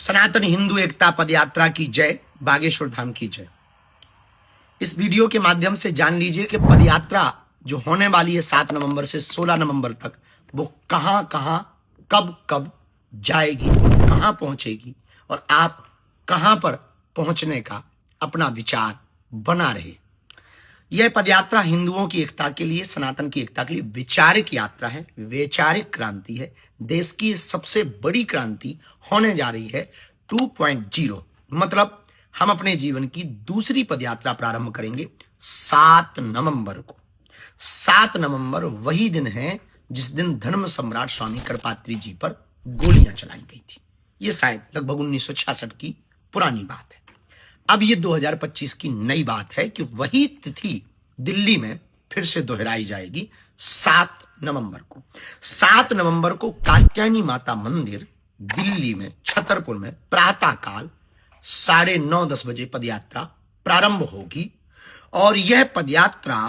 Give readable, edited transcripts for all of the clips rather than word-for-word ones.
सनातन हिंदू एकता पदयात्रा की जय, बागेश्वर धाम की जय। इस वीडियो के माध्यम से जान लीजिए कि पदयात्रा जो होने वाली है 7 नवंबर से 16 नवंबर तक, वो कहां कहां कब कब जाएगी, कहां पहुंचेगी और आप कहां पर पहुंचने का अपना विचार बना रहे। यह पदयात्रा हिंदुओं की एकता के लिए, सनातन की एकता के लिए वैचारिक यात्रा है, वैचारिक क्रांति है। देश की सबसे बड़ी क्रांति होने जा रही है 2.0। मतलब हम अपने जीवन की दूसरी पदयात्रा प्रारंभ करेंगे 7 नवंबर को। 7 नवंबर वही दिन है जिस दिन धर्म सम्राट स्वामी करपात्री जी पर गोलियां चलाई गई थी। यह शायद लगभग 1966 की पुरानी बात है। अब ये 2025 की नई बात है कि वही तिथि दिल्ली में फिर से दोहराई जाएगी 7 नवंबर को। 7 नवंबर को कात्यायनी माता मंदिर दिल्ली में छतरपुर में प्रातः काल 9:30-10 बजे पदयात्रा प्रारंभ होगी और यह पदयात्रा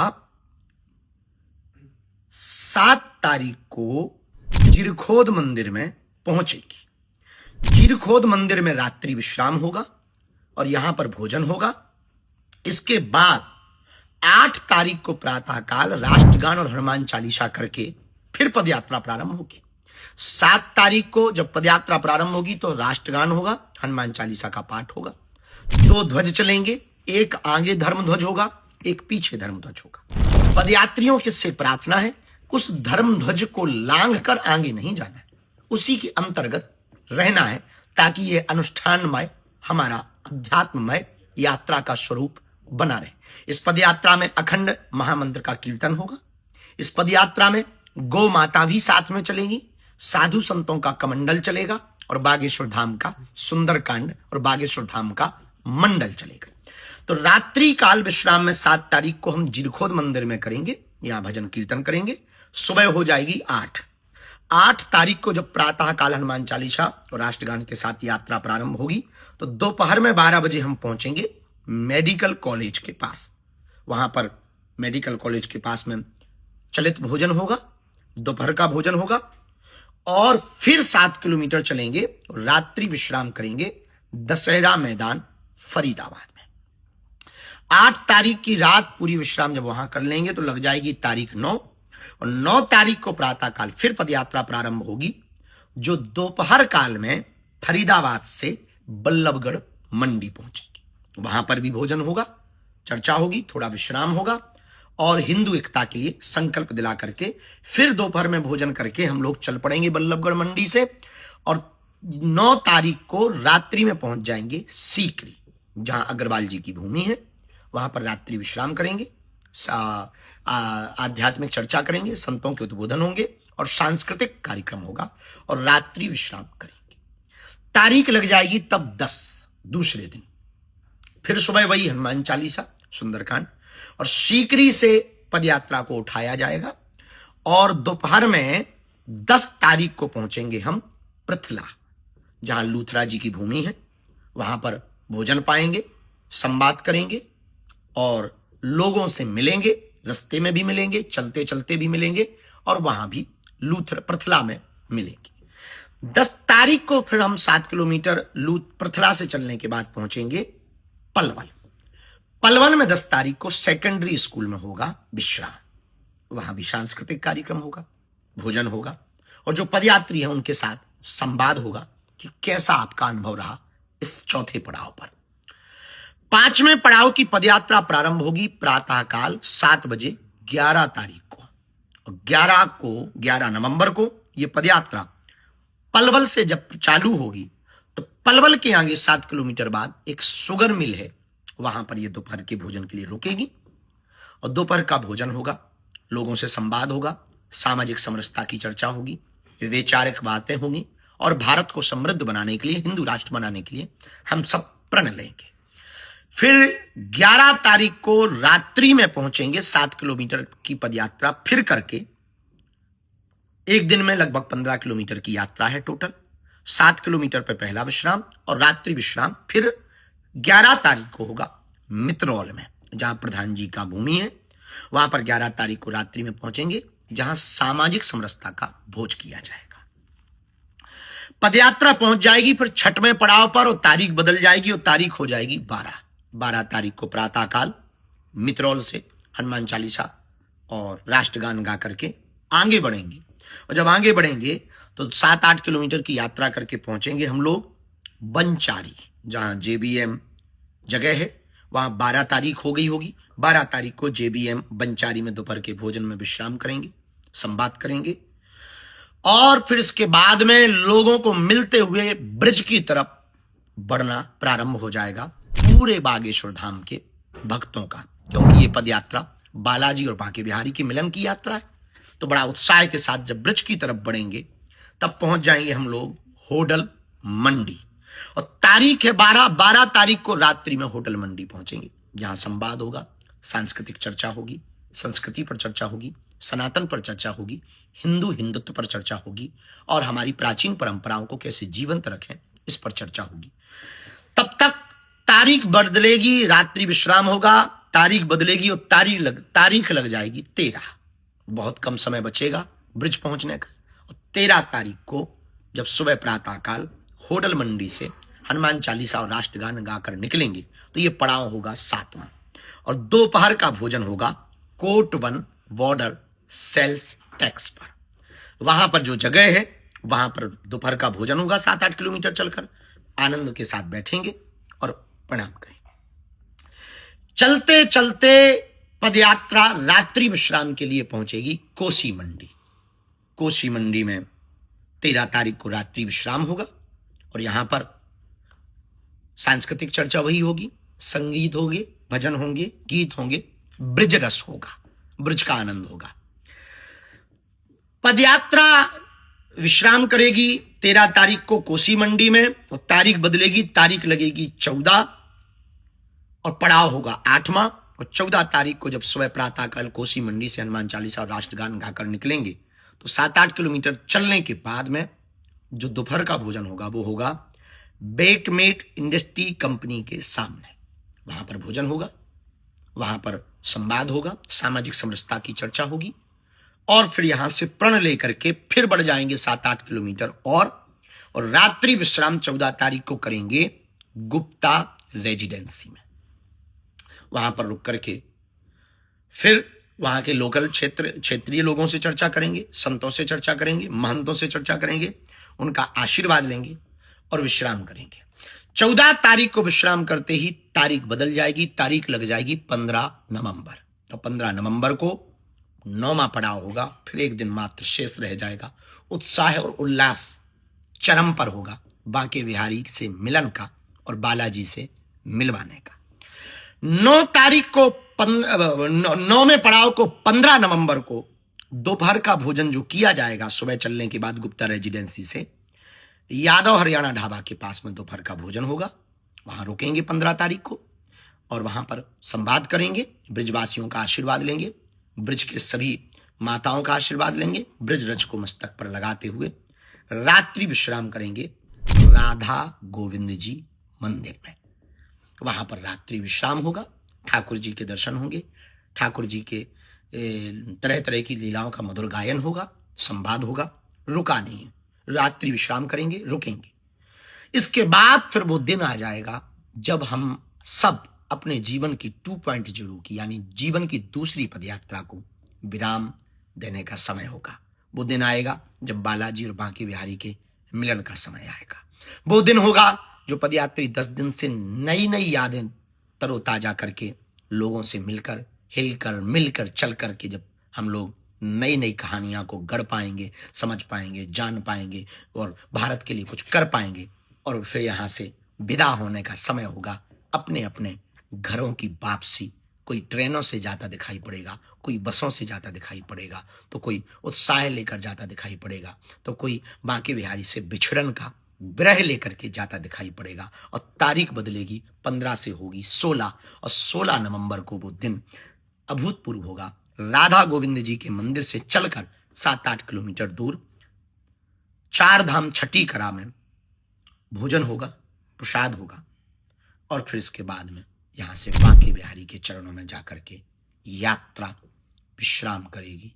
7 तारीख को जीरखोद मंदिर में पहुंचेगी। जीरखोद मंदिर में रात्रि विश्राम होगा और यहां पर भोजन होगा। इसके बाद 8 तारीख को प्रातः काल राष्ट्रगान और हनुमान चालीसा करके फिर पदयात्रा प्रारंभ होगी। 7 तारीख को जब पदयात्रा प्रारंभ होगी तो राष्ट्रगान होगा, हनुमान चालीसा का पाठ होगा, 2 ध्वज चलेंगे, एक आगे धर्म ध्वज होगा, एक पीछे धर्म ध्वज होगा। पदयात्रियों से प्रार्थना है उस धर्म ध्वज को लांघ कर आगे नहीं जाना है, उसी के अंतर्गत रहना है ताकि यह अनुष्ठानमय, हमारा अध्यात्ममय यात्रा का स्वरूप बना रहे। इस पदयात्रा में अखंड महामंत्र का कीर्तन होगा। इस पदयात्रा में गौ माता भी साथ में चलेगी, साधु संतों का कमंडल चलेगा और बागेश्वर धाम का सुंदरकांड और बागेश्वर धाम का मंडल चलेगा। तो रात्रि काल विश्राम में 7 तारीख को हम जीरखोद मंदिर में करेंगे, यहां भजन कीर्तन करेंगे। सुबह हो जाएगी 8 तारीख को जब प्रातः काल हनुमान चालीसा और राष्ट्रगान के साथ यात्रा प्रारंभ होगी तो दोपहर में 12 बजे हम पहुंचेंगे मेडिकल कॉलेज के पास। वहां पर मेडिकल कॉलेज के पास में चलित भोजन होगा, दोपहर का भोजन होगा और फिर 7 किलोमीटर चलेंगे और रात्रि विश्राम करेंगे दशहरा मैदान फरीदाबाद में। 8 तारीख की रात पूरी विश्राम जब वहां कर लेंगे तो लग जाएगी तारीख 9 और 9 तारीख को प्रातः काल फिर पदयात्रा प्रारंभ होगी जो दोपहर काल में फरीदाबाद से बल्लभगढ़ मंडी पहुंचेगी। वहां पर भी भोजन होगा, चर्चा होगी, थोड़ा विश्राम होगा और हिंदू एकता के लिए संकल्प दिला करके फिर दोपहर में भोजन करके हम लोग चल पड़ेंगे बल्लभगढ़ मंडी से और 9 तारीख को रात्रि में पहुंच जाएंगे सीकरी, जहां अग्रवाल जी की भूमि है। वहां पर रात्रि विश्राम करेंगे, आध्यात्मिक चर्चा करेंगे, संतों के उद्बोधन होंगे और सांस्कृतिक कार्यक्रम होगा और रात्रि विश्राम करेंगे। तारीख लग जाएगी तब 10 दूसरे दिन। फिर सुबह वही हनुमान चालीसा, सुंदरकांड और सीकरी से पदयात्रा को उठाया जाएगा और दोपहर में 10 तारीख को पहुंचेंगे हम पृथला, जहां लूथरा जी की भूमि है। वहां पर भोजन पाएंगे, संवाद करेंगे और लोगों से मिलेंगे, रास्ते में भी मिलेंगे, चलते चलते भी मिलेंगे और वहां भी पृथला में मिलेंगे। 10 तारीख को फिर हम 7 किलोमीटर पृथला से चलने के बाद पहुंचेंगे पलवल। पलवल में 10 तारीख को सेकेंडरी स्कूल में होगा विश्राम। वहां भी सांस्कृतिक कार्यक्रम होगा, भोजन होगा और जो पदयात्री हैं उनके साथ संवाद होगा कि कैसा आपका अनुभव रहा इस चौथे पड़ाव पर। 5वें पड़ाव की पदयात्रा प्रारंभ होगी प्रातः काल 7 बजे 11 तारीख को और 11 नवंबर को यह पदयात्रा पलवल से जब चालू होगी तो पलवल के आगे 7 किलोमीटर बाद एक शुगर मिल है, वहां पर यह दोपहर के भोजन के लिए रुकेगी और दोपहर का भोजन होगा, लोगों से संवाद होगा, सामाजिक समरसता की चर्चा होगी, वैचारिक बातें होंगी और भारत को समृद्ध बनाने के लिए, हिंदू राष्ट्र बनाने के लिए हम सब प्रण लेंगे। फिर 11 तारीख को रात्रि में पहुंचेंगे। 7 किलोमीटर की पदयात्रा फिर करके एक दिन में लगभग 15 किलोमीटर की यात्रा है टोटल। 7 किलोमीटर पे पहला विश्राम और रात्रि विश्राम फिर 11 तारीख को होगा मित्रौल में, जहां प्रधान जी का भूमि है। वहां पर 11 तारीख को रात्रि में पहुंचेंगे, जहां सामाजिक समरसता का भोज किया जाएगा। पदयात्रा पहुंच जाएगी फिर छठवें पड़ाव पर और तारीख बदल जाएगी और तारीख हो जाएगी 12 तारीख को प्रातःकाल मित्रौल से हनुमान चालीसा और राष्ट्रगान गा करके आगे बढ़ेंगे। और जब आगे बढ़ेंगे तो 7-8 किलोमीटर की यात्रा करके पहुंचेंगे हम लोग बनचारी, जहां जेबीएम जगह है। वहां 12 तारीख हो गई होगी। 12 तारीख को जेबीएम बनचारी में दोपहर के भोजन में विश्राम करेंगे, संवाद करेंगे और फिर इसके बाद में लोगों को मिलते हुए ब्रिज की तरफ बढ़ना प्रारंभ हो जाएगा पूरे बागेश्वर धाम के भक्तों का, क्योंकि ये पद यात्रा बालाजी और बांके बिहारी के मिलन की यात्रा है। तो बड़ा उत्साह के साथ जब ब्रिज की तरफ बढ़ेंगे तब पहुंच जाएंगे हम लोग होटल मंडी। और तारीख है 12 तारीख को रात्रि में होटल मंडी पहुंचेंगे, जहां संवाद होगा, सांस्कृतिक चर्चा होगी, संस्कृति पर चर्चा होगी, सनातन पर चर्चा होगी, हिंदुत्व पर चर्चा होगी और हमारी प्राचीन परंपराओं को कैसे जीवंत रखें इस पर चर्चा होगी। तब तक तारीख बदलेगी, रात्रि विश्राम होगा, तारीख बदलेगी और तारीख लग जाएगी 13। बहुत कम समय बचेगा ब्रिज पहुंचने का। और 13 तारीख को जब सुबह प्रातःकाल होटल मंडी से हनुमान चालीसा और राष्ट्रगान गाकर निकलेंगे तो यह पड़ाव होगा 7वां। और दोपहर का भोजन होगा कोट 1 बॉर्डर सेल्स टैक्स पर। वहां पर जो जगह है वहां पर दोपहर का भोजन होगा। 7-8 किलोमीटर चलकर आनंद के साथ बैठेंगे और प्रणाम करेंगे। चलते चलते पदयात्रा रात्रि विश्राम के लिए पहुंचेगी कोसी मंडी। कोसी मंडी में 13 तारीख को रात्रि विश्राम होगा और यहां पर सांस्कृतिक चर्चा वही होगी, संगीत होंगे, भजन होंगे, गीत होंगे, ब्रिज रस होगा, ब्रिज का आनंद होगा। पदयात्रा विश्राम करेगी 13 तारीख को कोसी मंडी में और तारीख बदलेगी, तारीख लगेगी 14 और पड़ाव होगा 8वां। और 14 तारीख को जब सुबह प्रातःकाल कोसी मंडी से हनुमान चालीसा और राष्ट्रगान गाकर निकलेंगे तो 7-8 किलोमीटर चलने के बाद में जो दोपहर का भोजन होगा वो होगा बेकमेट इंडस्ट्री कंपनी के सामने। वहां पर भोजन होगा, वहां पर संवाद होगा, सामाजिक समरसता की चर्चा होगी और फिर यहां से प्रण लेकर के फिर बढ़ जाएंगे 7-8 किलोमीटर और रात्रि विश्राम 14 तारीख को करेंगे गुप्ता रेजिडेंसी में। वहां पर रुक करके फिर वहां के लोकल क्षेत्रीय लोगों से चर्चा करेंगे, संतों से चर्चा करेंगे, महंतों से चर्चा करेंगे, उनका आशीर्वाद लेंगे और विश्राम करेंगे। 14 तारीख को विश्राम करते ही तारीख बदल जाएगी, तारीख लग जाएगी 15 नवंबर। तो 15 नवंबर को 9वां पड़ाव होगा, फिर एक दिन मात्र शेष रह जाएगा। उत्साह और उल्लास चरम पर होगा बांके बिहारी से मिलन का और बालाजी से मिलवाने का। 9 तारीख को 9वें पड़ाव को 15 नवंबर को दोपहर का भोजन जो किया जाएगा सुबह चलने के बाद गुप्ता रेजिडेंसी से यादव हरियाणा ढाबा के पास में दोपहर का भोजन होगा। वहां रुकेंगे 15 तारीख को और वहां पर संवाद करेंगे, ब्रिजवासियों का आशीर्वाद लेंगे, ब्रिज के सभी माताओं का आशीर्वाद लेंगे, ब्रिज रज को मस्तक पर लगाते हुए रात्रि विश्राम करेंगे राधा गोविंद जी मंदिर में। वहां पर रात्रि विश्राम होगा, ठाकुर जी के दर्शन होंगे, ठाकुर जी के तरह तरह की लीलाओं का मधुर गायन होगा, संवाद होगा। रुका नहीं है, रात्रि विश्राम करेंगे, रुकेंगे। इसके बाद फिर वो दिन आ जाएगा जब हम सब अपने जीवन की 2.0 की यानी जीवन की दूसरी पदयात्रा को विराम देने का समय होगा। वो दिन आएगा जब बालाजी और बांके बिहारी के मिलन का समय आएगा। वो दिन होगा जो पदयात्री 10 दिन से नई नई यादें तरोताजा करके लोगों से मिलकर, हिलकर, मिलकर, चल करके जब हम लोग नई नई कहानियां को गढ़ पाएंगे, समझ पाएंगे, जान पाएंगे और भारत के लिए कुछ कर पाएंगे और फिर यहां से विदा होने का समय होगा। अपने अपने घरों की वापसी, कोई ट्रेनों से जाता दिखाई पड़ेगा, कोई बसों से जाता दिखाई पड़ेगा, तो कोई उत्साह लेकर जाता दिखाई पड़ेगा, तो कोई बांके बिहारी से बिछड़न का विरह लेकर के जाता दिखाई पड़ेगा। और तारीख बदलेगी, 15 से होगी 16 और 16 नवंबर को वो दिन अभूतपूर्व होगा। राधा गोविंद जी के मंदिर से चलकर 7-8 किलोमीटर दूर 4 धाम छठी करा में भोजन होगा, प्रसाद होगा और फिर इसके बाद में यहां से बांके बिहारी के चरणों में जाकर के यात्रा विश्राम करेगी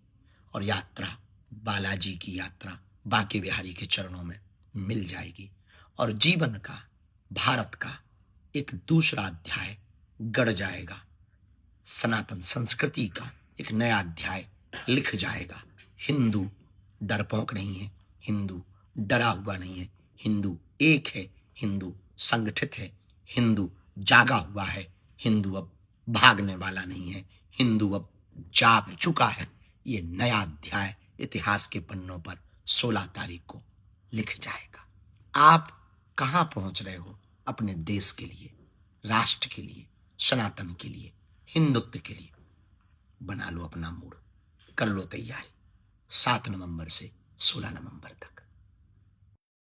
और यात्रा बालाजी की यात्रा बांके बिहारी के चरणों में मिल जाएगी और जीवन का, भारत का एक दूसरा अध्याय गढ़ जाएगा। सनातन संस्कृति का एक नया अध्याय लिख जाएगा। हिंदू डरपोक नहीं है, हिंदू डरा हुआ नहीं है, हिंदू एक है, हिंदू संगठित है, हिंदू जागा हुआ है, हिंदू अब भागने वाला नहीं है, हिंदू अब जाग चुका है। ये नया अध्याय इतिहास के पन्नों पर 16 तारीख को लिख जाएगा। आप कहां पहुंच रहे हो अपने देश के लिए, राष्ट्र के लिए, सनातन के लिए, हिंदुत्व के लिए? बना लो अपना मूड, कर लो तैयारी 7 नवंबर से 16 नवंबर तक।